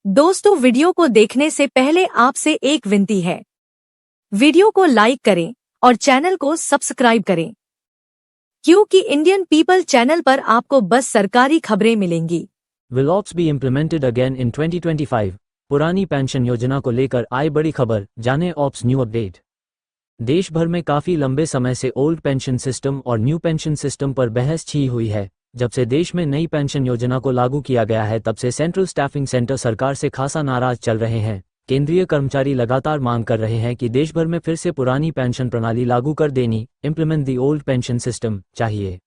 दोस्तों, वीडियो को देखने से पहले आपसे एक विनती है। वीडियो को लाइक करें और चैनल को सब्सक्राइब करें, क्योंकि इंडियन पीपल चैनल पर आपको बस सरकारी खबरें मिलेंगी। Will OPS be implemented again in 2025? पुरानी पेंशन योजना को लेकर आई बड़ी खबर, जानें OPS न्यू अपडेट। देश भर में काफी लंबे समय से ओल्ड पेंशन सिस्टम और न्यू पेंशन सिस्टम पर बहस छिड़ी हुई है। जब से देश में नई पेंशन योजना को लागू किया गया है, तब से सेंट्रल स्टाफिंग सेंटर सरकार से खासा नाराज चल रहे हैं। केंद्रीय कर्मचारी लगातार मांग कर रहे हैं कि देश भर में फिर से पुरानी पेंशन प्रणाली लागू कर देनी, implement the old pension system चाहिए।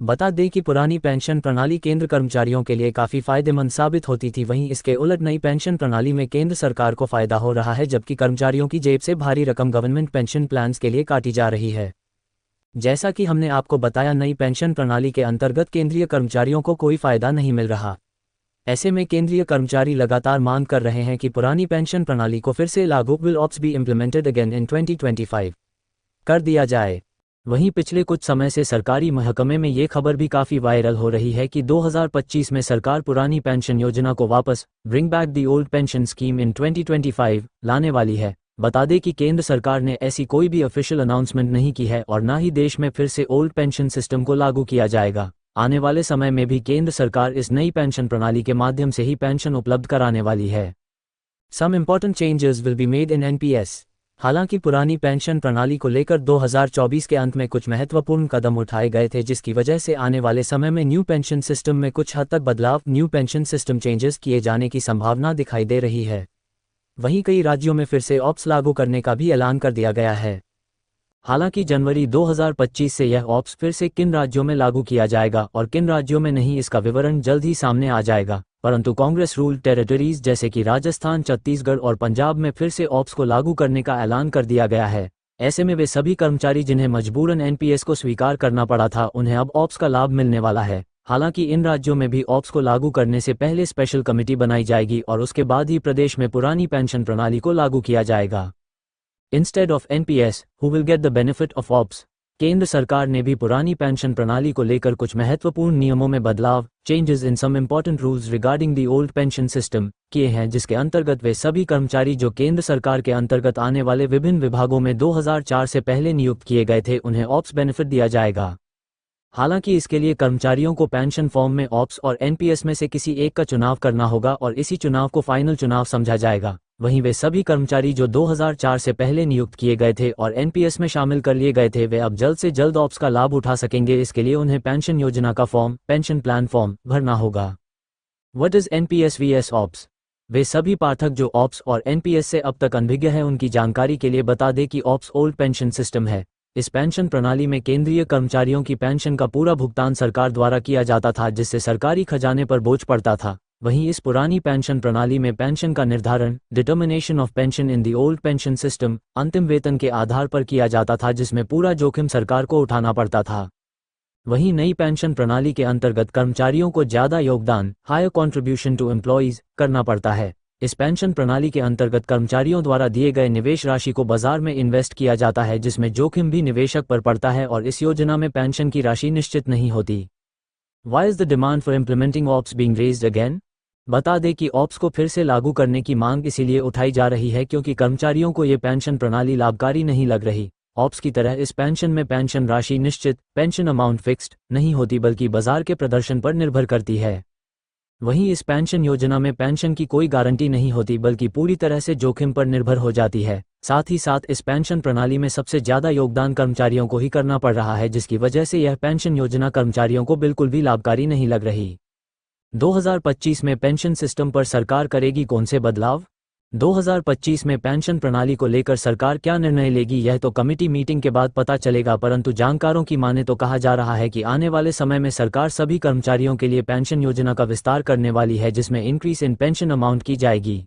बता दें कि पुरानी पेंशन प्रणाली केंद्र कर्मचारियों के लिए काफ़ी फायदेमंद साबित होती थी। वहीं इसके उलट नई पेंशन प्रणाली में केंद्र सरकार को फायदा हो रहा है, जबकि कर्मचारियों की जेब से भारी रकम गवर्नमेंट पेंशन प्लान्स के लिए काटी जा रही है। जैसा कि हमने आपको बताया, नई पेंशन प्रणाली के अंतर्गत केंद्रीय कर्मचारियों को कोई फायदा नहीं मिल रहा। ऐसे में केंद्रीय कर्मचारी लगातार मांग कर रहे हैं कि पुरानी पेंशन प्रणाली को फिर से लागू will ops be implemented again in 2025 कर दिया जाए। वहीं पिछले कुछ समय से सरकारी महकमे में ये खबर भी काफ़ी वायरल हो रही है कि 2025 में सरकार पुरानी पेंशन योजना को वापस bring back the old pension scheme in 2025 लाने वाली है। बता दें कि केंद्र सरकार ने ऐसी कोई भी ऑफिशियल अनाउंसमेंट नहीं की है और ना ही देश में फिर से ओल्ड पेंशन सिस्टम को लागू किया जाएगा। आने वाले समय में भी केंद्र सरकार इस नई पेंशन प्रणाली के माध्यम से ही पेंशन उपलब्ध कराने वाली है। Some important changes will be made in NPS. हालांकि पुरानी पेंशन प्रणाली को लेकर 2024 के अंत में कुछ महत्वपूर्ण कदम उठाए गए थे, जिसकी वजह से आने वाले समय में न्यू पेंशन सिस्टम में कुछ हद तक बदलाव, न्यू पेंशन सिस्टम चेंजेस किए जाने की संभावना दिखाई दे रही है। वहीं कई राज्यों में फिर से ऑप्स लागू करने का भी ऐलान कर दिया गया है। हालांकि जनवरी 2025 से यह ऑप्स फिर से किन राज्यों में लागू किया जाएगा और किन राज्यों में नहीं, इसका विवरण जल्द ही सामने आ जाएगा। परंतु कांग्रेस रूल्ड टेरिटरीज जैसे कि राजस्थान, छत्तीसगढ़ और पंजाब में फिर से ऑप्स को लागू करने का ऐलान कर दिया गया है। ऐसे में वे सभी कर्मचारी जिन्हें मजबूरन एनपीएस को स्वीकार करना पड़ा था, उन्हें अब ऑप्स का लाभ मिलने वाला है। हालांकि इन राज्यों में भी ऑप्स को लागू करने से पहले स्पेशल कमेटी बनाई जाएगी और उसके बाद ही प्रदेश में पुरानी पेंशन प्रणाली को लागू किया जाएगा। Instead of NPS, who will get the benefit of ops. केंद्र सरकार ने भी पुरानी पेंशन प्रणाली को लेकर कुछ महत्वपूर्ण नियमों में बदलाव, changes in some important rules regarding the old pension system किए हैं, जिसके अंतर्गत वे सभी कर्मचारी जो केंद्र सरकार के अंतर्गत आने वाले विभिन्न विभागों में 2004 से पहले नियुक्त किए गए थे, उन्हें ऑप्स बेनिफिट दिया जाएगा। हालांकि इसके लिए कर्मचारियों को पेंशन फॉर्म में ऑप्स और एनपीएस में से किसी एक का चुनाव करना होगा और इसी चुनाव को फाइनल चुनाव समझा जाएगा। वहीं वे सभी कर्मचारी जो 2004 से पहले नियुक्त किए गए थे और एनपीएस में शामिल कर लिए गए थे, वे अब जल्द से जल्द ऑप्स का लाभ उठा सकेंगे। इसके लिए उन्हें पेंशन योजना का फॉर्म, पेंशन प्लान फॉर्म भरना होगा। What is NPS VS OPS? वे सभी पाठक जो ऑप्स और एनपीएस से अब तक अनभिज्ञ हैं, उनकी जानकारी के लिए बता दें कि ऑप्स ओल्ड पेंशन सिस्टम है। इस पेंशन प्रणाली में केंद्रीय कर्मचारियों की पेंशन का पूरा भुगतान सरकार द्वारा किया जाता था, जिससे सरकारी खजाने पर बोझ पड़ता था। वहीं इस पुरानी पेंशन प्रणाली में पेंशन का निर्धारण, determination of pension in the old pension system, अंतिम वेतन के आधार पर किया जाता था, जिसमें पूरा जोखिम सरकार को उठाना पड़ता था। वहीं नई पेंशन प्रणाली के अंतर्गत कर्मचारियों को ज्यादा योगदान, हायर कॉन्ट्रीब्यूशन टू एम्प्लॉयज करना पड़ता है। इस पेंशन प्रणाली के अंतर्गत कर्मचारियों द्वारा दिए गए निवेश राशि को बाजार में इन्वेस्ट किया जाता है, जिसमें जोखिम भी निवेशक पर पड़ता है और इस योजना में पेंशन की राशि निश्चित नहीं होती। Why is the demand for implementing OPS being raised again? बता दें कि ऑप्स को फिर से लागू करने की मांग इसीलिए उठाई जा रही है क्योंकि कर्मचारियों को ये पेंशन प्रणाली लाभकारी नहीं लग रही। ऑप्स की तरह इस पेंशन में पेंशन राशि निश्चित, पेंशन अमाउंट फिक्स्ड नहीं होती, बल्कि बाजार के प्रदर्शन पर निर्भर करती है। वहीं इस पेंशन योजना में पेंशन की कोई गारंटी नहीं होती, बल्कि पूरी तरह से जोखिम पर निर्भर हो जाती है। साथ ही साथ इस पेंशन प्रणाली में सबसे ज्यादा योगदान कर्मचारियों को ही करना पड़ रहा है, जिसकी वजह से यह पेंशन योजना कर्मचारियों को बिल्कुल भी लाभकारी नहीं लग रही। 2025 में पेंशन सिस्टम पर सरकार करेगी कौन से बदलाव? 2025 में पेंशन प्रणाली को लेकर सरकार क्या निर्णय लेगी, यह तो कमेटी मीटिंग के बाद पता चलेगा। परंतु जानकारों की माने तो कहा जा रहा है कि आने वाले समय में सरकार सभी कर्मचारियों के लिए पेंशन योजना का विस्तार करने वाली है, जिसमें इंक्रीज इन पेंशन अमाउंट की जाएगी।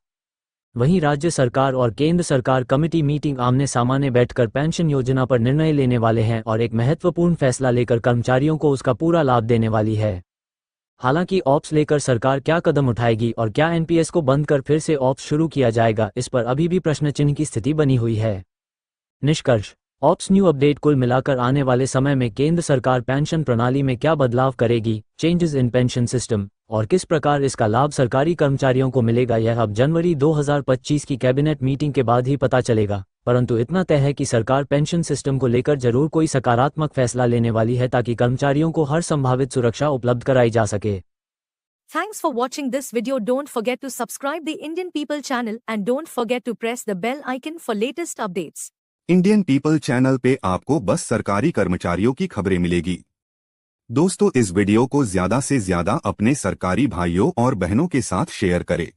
वहीं राज्य सरकार और केंद्र सरकार कमेटी मीटिंग आमने सामने बैठकर पेंशन योजना पर निर्णय लेने वाले हैं और एक महत्वपूर्ण फैसला लेकर कर्मचारियों को उसका पूरा लाभ देने वाली है। हालांकि ऑप्स लेकर सरकार क्या कदम उठाएगी और क्या एनपीएस को बंद कर फिर से ऑप्स शुरू किया जाएगा, इस पर अभी भी प्रश्न चिन्ह की स्थिति बनी हुई है। निष्कर्ष, ऑप्स न्यू अपडेट। कुल मिलाकर आने वाले समय में केंद्र सरकार पेंशन प्रणाली में क्या बदलाव करेगी, चेंजेस इन पेंशन सिस्टम, और किस प्रकार इसका लाभ सरकारी कर्मचारियों को मिलेगा, यह अब जनवरी 2025 की कैबिनेट मीटिंग के बाद ही पता चलेगा। परंतु इतना तय है कि सरकार पेंशन सिस्टम को लेकर जरूर कोई सकारात्मक फैसला लेने वाली है ताकि कर्मचारियों को हर संभावित सुरक्षा उपलब्ध कराई जा सके। Thanks for watching this video. Don't forget to subscribe the Indian People channel and don't forget to press the bell icon for latest updates. Indian people channel पे आपको बस सरकारी कर्मचारियों की खबरें मिलेगी। दोस्तों, इस वीडियो को ज्यादा से ज्यादा अपने सरकारी भाइयों और बहनों के साथ शेयर करें।